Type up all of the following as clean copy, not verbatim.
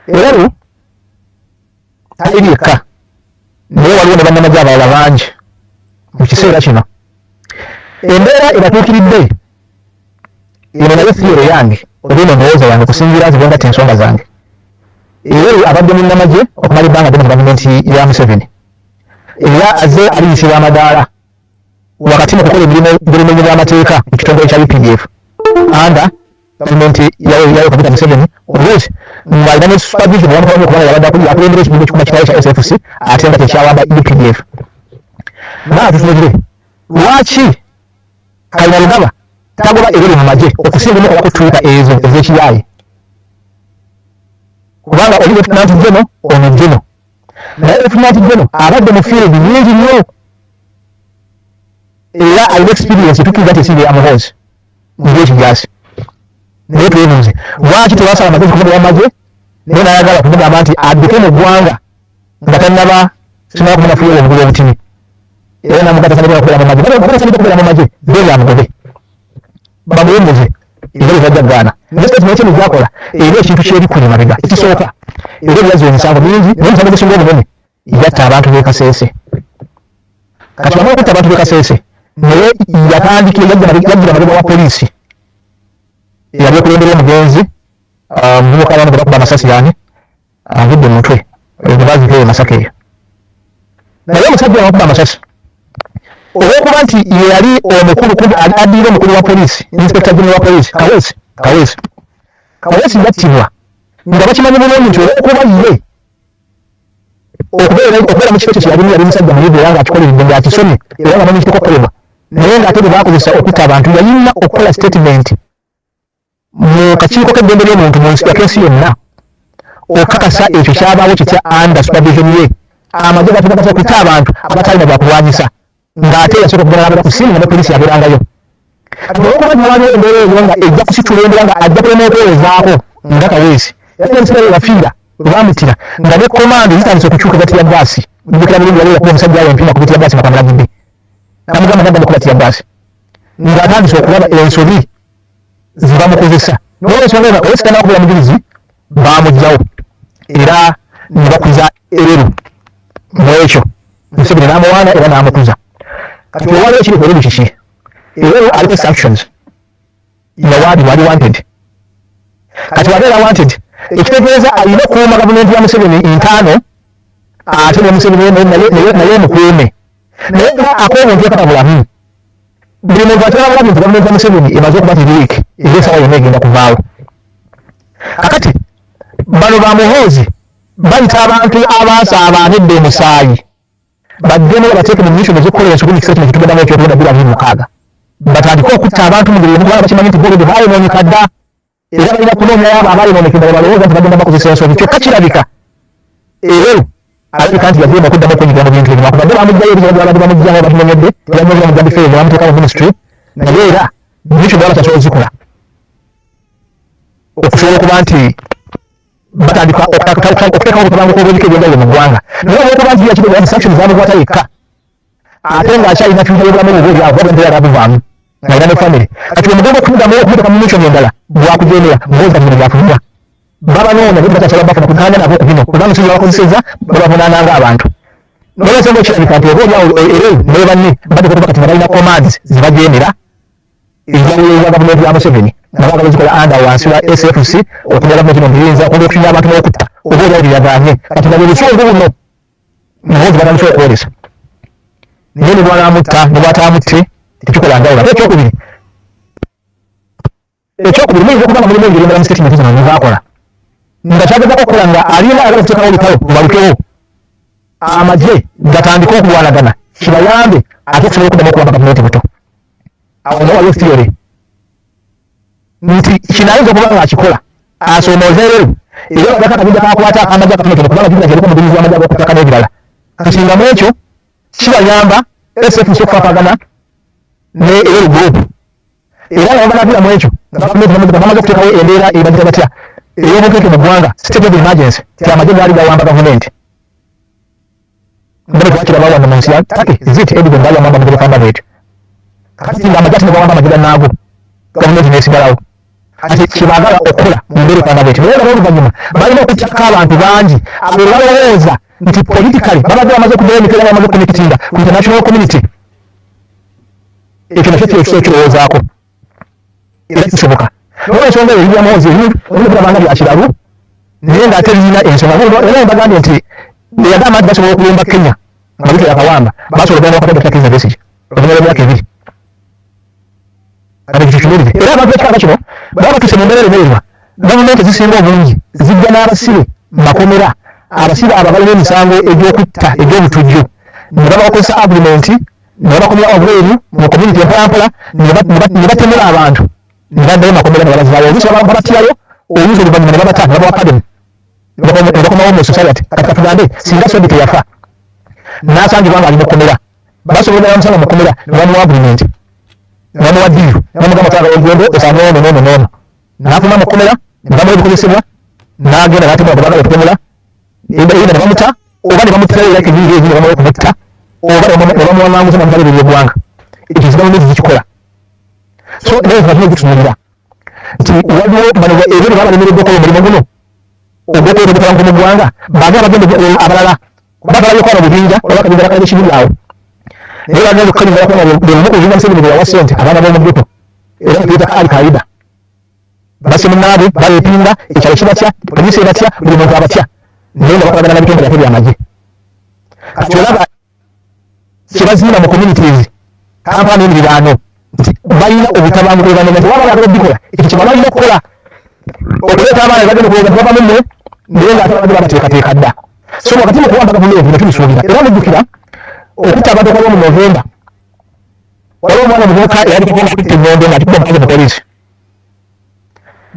Era talirika naye waliwo ne bannamagye abalala bangi mu kiseera kino. Embeera ebatuukiridde eno nayo theory yange oba eno ndowooza yange okusinziira nze bwengatta ensonga zange. Era abadde munnamagye okumala ebbanga ddene mu gavumenti ya Museveni era azze aliyisibwa amadaala wakati mu kukola emirimu gy'obumenyi bw'amateeka mu kitongole kya UPDF anda gavumenti yayo Kaguta Museveni olwezi ng'alina ne supervision owamukamu okubanga yabadde akulembera ekibiina ekikuma kitale kya SFC ate nga tekyawamba UPDF. Naye tutunulire lwaki Kayinalugaba tagoba ebiri mu magye okusinga nnyo okutuuka ezo ez'ekiyaaye kubanga oli Lieutenant General ono General naye Lieutenant General abadde mu field nyingi nnyo era alina experience etukkiriza nti esiibye amuhoozi mu by'ekijaasi. Naye twebuuze lwaki tewasala amagezi kuvuga amagye naye n'ayagala kumugamba nti addike mu ggwanga nga tannaba sinaba kumunafuya obugulu obutini era namugamba tasanibwa okubeera mu magye naye tasanibwa okubeera mu magye beri amugobe bamuwummuze ebyo byajja gaana naye statement eno gyakola era ekintu kyebikuli mabega ekisooka era ebyaziwa emisango mingi naye omusango gusinga obunene yatta abantu b'e Kasese. Kati wamala okutta abantu b'e Kasese naye yatandikira yajjira mabega wa poliisi yali okulembera omugenzi omuvubuka abaana gwe bakuba amasasi yani avudde mutwe gwe baazika eyo Masaka eyo. Naye omusajja abakuba amasasi olw'okuba nti ye yali omukulu addiira omukulu wa poliisi inspector general wa poliisi Kaweesi yattibwa nga bakimanyi bulungi nti olw'okuba ye okubeera mu kifo ekyo kyeyalimu yali musajja muyivu era ng'akikoleredde ng'akisomye era nga manyi kikokolebwa naye ng'ate bwe baakozesa okutta abantu yalina okukola statement mu kakiiko k'eddembe ly'omuntu mu kesi yonna okakasa ekyo kyabaawo kitya under supervision ye amagye gatugagasa okutta abantu abatalina byakulwanyisa ng'ate yasooka okugenda n'abera ku ssimu nga ne poliisi yabeerangayo. Kati olw'okuba nti waliwo embeera eyo nga ejja kusitula embeera nga ajja kulema okwewezaako nga Kaweesi yali ebiseera yafiira bwe baamutira nga ne komando zitandise okukyuka gati ya gaasi njukira bulungi yali yakuba omusajja awo empima ku biti ya gaasi nga kwamulagidde namugamba nadda ne kubati ya gaasi ng'atandise okulaba ensobi zibamukozesa n'olwensonga eno Kaweesi tannaba kubeera mujulizi baamuggyawo era ne bakuza ereru mu ekyo Museveni n'amuwaana era n'amukuza. Kati waliwo ekiri ku ereru kiki ereru aliko sanctions yawaadi wali wanted. Kati wabeera wanted ekitegeeza alina okukuuma gavumenti ya Museveni ntaano ate ne Museveni naye mukuume naye nga ak'omuntu yakatabulamu buli muntu atera bulamu nti gavumenti ya Museveni emaze okuba tiriiki era esaawa yonna egenda kuvaawo. Kakati bano bamuhoozi bayita abantu abasaabaanidde emusaayi baddemu bateeke mu mission ez'okukola ensobi mu kiseera kino kitugenda ekyokulonda 2026 batandike okutta abantu mu ngeri emu kubanga bakimanyi nti bolodi baayonooneka dda era balina kunoonyayo abo abaayonooneka eddala balowooza nti bagenda bakozesa ensobi kyokka kirabika ereru alabika nti yazeemu okuddamu okwenyigira mu bintu ebyo bakubadde bamuggyayo ebizibu byabadde bamuggyamu batumenyedde tebamwogera mu gambifeeyo ne bamuteeka mu ministry naye era mission baba batasobola zikola okusobola okuba nti batandika okuteekawo okubanguka obw'ebika eby'enjawulo mu ggwanga naye olw'okuba nti yakitegeeza sanctions zamukwata yekka ate ng'akyalina fyuta y'obulamu obwo byabwe embeera yabuvaamu ng'alina ne famire. Kati omugomba okumudamu okumuteeka mu mission endala bwakujeemera mboozi kati bino byafunibwa babanoonya naye batakyala bafuna kuganja nabo bino kubanga omusajja bakozeseza babavunaananga abantu n'olwensonga ekirabika nti obaolyawo ereru ne banne badde kutuba kati nga balina commands zibajeemera ezijawulo eza gavumenti ya Museveni nga baagala zikola anda wansi wa SFC okunyala gavumenti eno ntiyinza okwenda okukinya abantu n'okutta oba olyawo byeyagaanye kati nga bwe busungu buno mboozi batandise okwolesa naye ne bw'anaamutta ne bw'ataamutte tekikola njawulo. Ate ekyokubiri muyinza okuba nga mulimu engeri endala mu statement zino ne baakola nga kyagezako okukola nga alina ayagala okuteekawo olutalo lubalukewo amagye gatandike okulwanagana kibayambe ate okusobola okuddamu okuwamba gavumenti buto. Awo ne waliwo theory nti kinayinza okuba nga akikola asoomooza ereru era bagaka akabinja kakwata amagye akatonotono kubanga jjukira gyeriko omuduumizi w'amagye ag'okuttaka n'ebirala kasinga mu ekyo kibayamba SFC okufaafagana ne ereru group era nga banaviira mu ekyo nga gavumenti bamaze okuteekawo embeera ebagita batya ey'obukeeke mu ggwanga state of emergency ti amagye gaali gawamba gavumenti mbere twakira bawanda mu nsi ya take is it evident gaali amwamba mu gavumenti bwetyo kakati nga amagye ati ne gawamba amagye gannaago gavumenti n'esigalawo ati kyebaagala okukola mu mbeera efana bwetyo naye nga n'oluvannyuma balina k'abantu bangi abo balowooza nti politically babadde bamaze kubeera emikeera bamaze connectinga ku international community. Ekyo nakyo kirowoozaako era kisoboka. N'olwensonga eyo William Hozi olabanga bya kiralu naye ng'ate lirina ensonga. Era mbagambye nti yagamba nti basobola okulumba Kenya nga bitera akawamba basobola okugenda wakati Dr. Kizza Besigye oluvannyuma lw'emyaka 2. Era abantu b'ekikanga kino baba batuuse mu mbeera eremererwa. Gavumenti ezisinga obungi zijja n'abasibe mu makomera, abasibe abo abalina emisango egy'okutta egy'obutujju ne babakozesa agreement ne babakomera obweru mu community empolampola ne batemula abantu ne baddayo makomera ne babazaayo. Oluusi babatyayo, oluusi oluvannyuma ne babata ne babawa academy ne bakomawo mu society. Kati katugambe singa Sobi teyafa n'asangibwa ng'ali mu kkomera, basobola bamusanga mu kkomera ne bamuwa agreement ne bamuwa ddiiru ne bamugamba otwala ogendo osanga noono n'afuna mu kkomera ne bamuwa ebikozesebwa n'agenda n'atemula bwe bagala okutemula either ne bamuta oba ne bamutirayo era kenyingi ezingi ne bamuwa okumutta oba ne bamuwaŋŋanguza n'amutaliirira eggwanga. Ekyo zigavumenti zikikola. So naye nga tutunuulira nti waliwo bano ebyo ne baba balemereddeko omulimu guno ogw'okwetegekeranga mu ggwanga baage abagende abalala bagalabye kwaba bubinja oba kabinja bakalabe ekibuli awo naye bagenda okukalinga bakona bwemumu kuzinga Museveni bwe yawa ssente abaana b'omu ghetto era tuyita Al Qaeda basemunaabwe baleepinga ekyalo kibatya poliisi ebatya buli muntu abatya naye nga bakolagana na bitongole ate byamagye. Kati olaba kyebaziina mu communities Kampala n'emiriraano nti balina obutabanguko bwebanenya nti waba bagala obikola ekyo kye balina okukola okuleeta abaana bagenda okuloga nti bavamu mmwe naye ng'ate babadde babateekateeka dda. So wakati mu kuwamba gavumenti ne tubisuubira era mujjukira okutta abantu okwaliwo mu Novemba waliwo omwana omuvubuka eyali kugenda kutta ennondo ng'atikuba omukazi mu poliisi.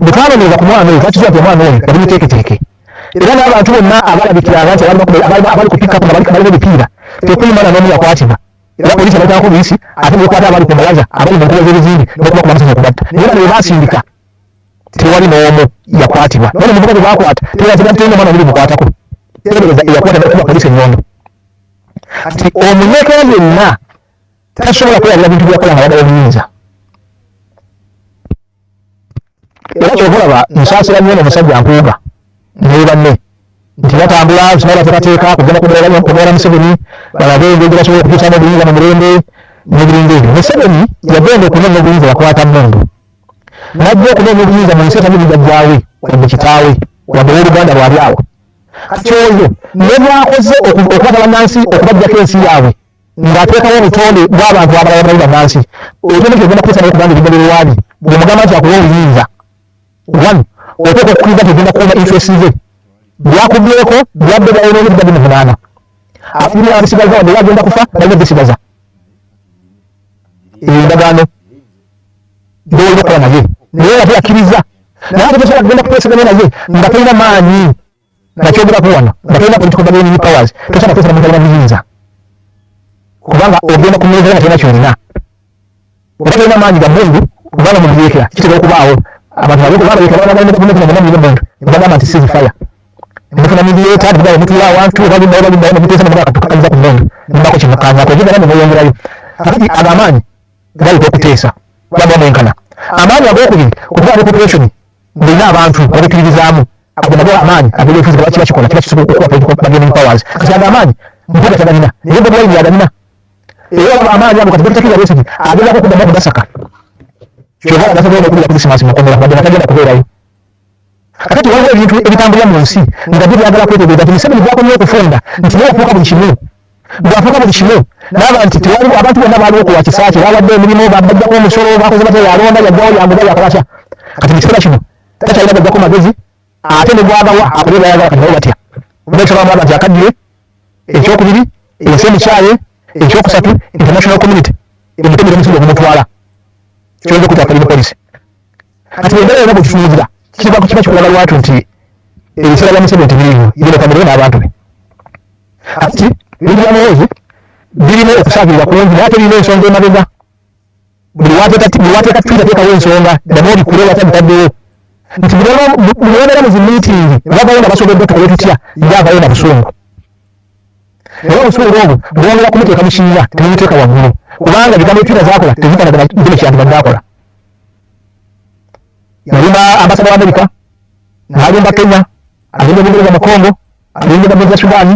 Bwe twanoonyereza ku mwana oyo twakizwa nti omwana oyo yali muteeketeeke era n'abantu bonna abalabikiranga nti abali ku pikapu nga balina ebipiira tekuyimana n'omu yakwatibwa era poliisi abaitaako buyisi ate ne bekwata abali ku mbalaza abali mu nkuba z'ebizimbe n'okuba ku masanya okubatta naye bano bwe baasindika tewali n'omu yakwatibwa. Naye omuvubuka gwe baakwata tebaziba nti omwana oli mukwatako tebereza eyakwata n'okuba poliisi ennondo. Kati omunyekera yenna tasobola kweyalira bintu byakola nga yagala obuyinza. Era kyova olaba nsaasira nnyo n'omusajja Mpuuga ne banne nti batambula sinaba tebateeka kugenda kubeera Museveni balabe engeri gye basobola okutuusamu obuyinza mu mulembe n'ebiringa ebyo. Museveni yagenda okunoonya obuyinza yakwata mmundu n'ajja okunoonya obuyinza mu nsi etamu jjajjaawe wadde kitaawe wadde w'oluganda bw'ali awo. Kati oyo ne bwakoze okukwata bannansi okubaggyako ensi yaabwe ng'ateekawo obutonde bw'abantu abalala bali bannansi obutonde kyogenda kuteesa naye kubanga ebigambo by'ewaali bwe mugamba nti akuwa obuyinza one oteeka okukkiriza nti ogenda kukuuma interest ze byakubyeko byabbe balina ebigga bimuvunaana afulira abisigaza wadde era agenda kufa balina ebisigaza endagaano gy'olina okukola naye naye nga teyakkiriza naye ate tosobola kugenda kuteesaganya naye nga tolina maanyi nakyogeraku wano nga tolina political bargaining powers tosobola kuteesa namuntu alina buyinza kubanga ogenda kumwezera nga tolina kyolina oba tolina maanyi ga mundu kubanga mumuyeekera kitera okubaawo abantu balina gavumenti namunamire omuntu nebagamba nti ceasefire nemufuna mediator nebagamba mutuula awantu obalindayo nemuteesa nemugamba katukakaliza ku nnondo nemubako kimukanyako egenda nemweyongerayo. Kakati ago amaanyi galita okuteesa gaba mwenkana. Amaanyi ag'okubiri okuvaako population mulina abantu ababekkiririzaamu ago nago amaanyi agerefuzi gaba kiba kikola kiba kisobola okukuba political bargaining powers. Kati ago amaanyi Mpuuga tagalina naye Bobi Wine yagalina era abo amaanyi ago kati Dr. Kizza Besigye agezaako okuddamu okudasaka kyova agasobola okudda Krismasi mu kkomera wadde nga tagenda kubeerayo. Kakati waliwo ebintu ebitambulira mu nsi nga byo byagala kwetegereza nti Museveni bwakomye okufunda nti naye yafuuka buli kimu bwafuuka buli kimu n'aba nti tewaliwo abantu bonna baaliwo ku wakisaakye bawadde emirimu bajjako omusolo bakoze batya yalonda yajjawo yanguga yakolatya. Kati mu kiseera kino takyalina gajjako magezi ate ne bwagawa akola byayagala kati nabo batya nekyobamuwaga nti akaddire ekyokubiri ensi emikyaye ekyokusatu international community emutemera omusingo ogumutwala kyonze kutakalimu polisi. Kati endala yona bwekitunuulira kiba kikulaga lwatu nti ebiseera bya Museveni tebiriiyo yenekamiriwe n'abantu be. Kati William Hozi birina okusaagirira kungi naye ate birina ensonga emabega buli wateeka Twitter teekawo ensonga ddamu obikule wata bitaddewo nti mubeera mu zi meeting bavayo nga basobodde tukole tutya yavayo na busungu naye obusungu obwo bwongera kumuteeka mu kiyiira temumuteeka waggulu kubanga bigambo Twitter zaakola tezifanagana ddene kyandibadde akola. Yalimba ambasada wa Amerika n'alimba Kenya agenda mu Kongo agenda mu Sudani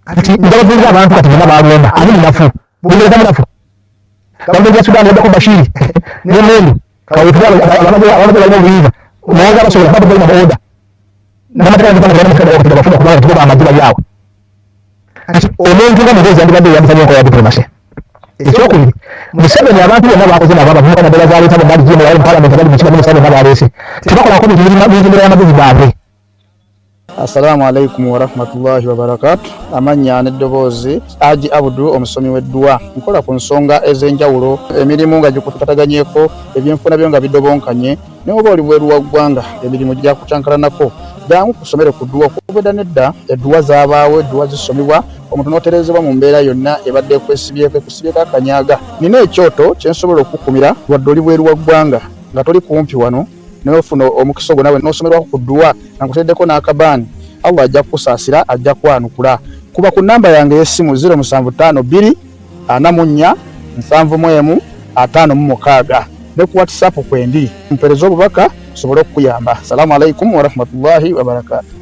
ati ndabavuga abantu kati n'abalonda ani nafu bugenda kama nafu kama Sudani ndako Bashiri ne mundu kawitwala abantu biva mwaza basobola hapo kwa boda namataka ndipanga kwa bafuna kubanga tuba amajiba yawe ati omuntu nga mugezi andibadde yamufanya kwa diplomasi ekyokubiri Museveni abantu bonna bakoze nababa vuga na dola zali tabo bali jino yali parliament bali mu kibazo Museveni n'abalese tibakola ko bijimira y'amabizi baabwe. Assalamu alaikum wa rahmatullahi wa barakatuh. Amanya n'eddoboozi Haji Abdul omusomi w'edduwa nkola ku nsonga ez'enjawulo emirimu nga gikutataganyeko ebyenfuna byo nga bidobonkanye n'oba oli bweru wa ggwanga emirimu gya kucankalanako jangu kusomere ku dduwa kubeda nedda edduwa zaabaawo edduwa zisomibwa omuntu n'oterezebwa mu mbeera yonna ebadde kwesibyeko akanyaga. Nina ekyoto kyensobola okukumira wadde oli bweru wa ggwanga nga toli kumpi wano n'ofuna omukisa ogwo nawe n'osomerwako ku dduwa nankuteddeko n'akabaani Allah ajja kusaasira ajja kwanukula. Kuba ku namba yange y'essimu 0752 44 71 56 ne ku WhatsApp kwendi mpereza obubaka sobole okuyamba. Assalamu alaikum wa rahmatullahi wa barakatuh.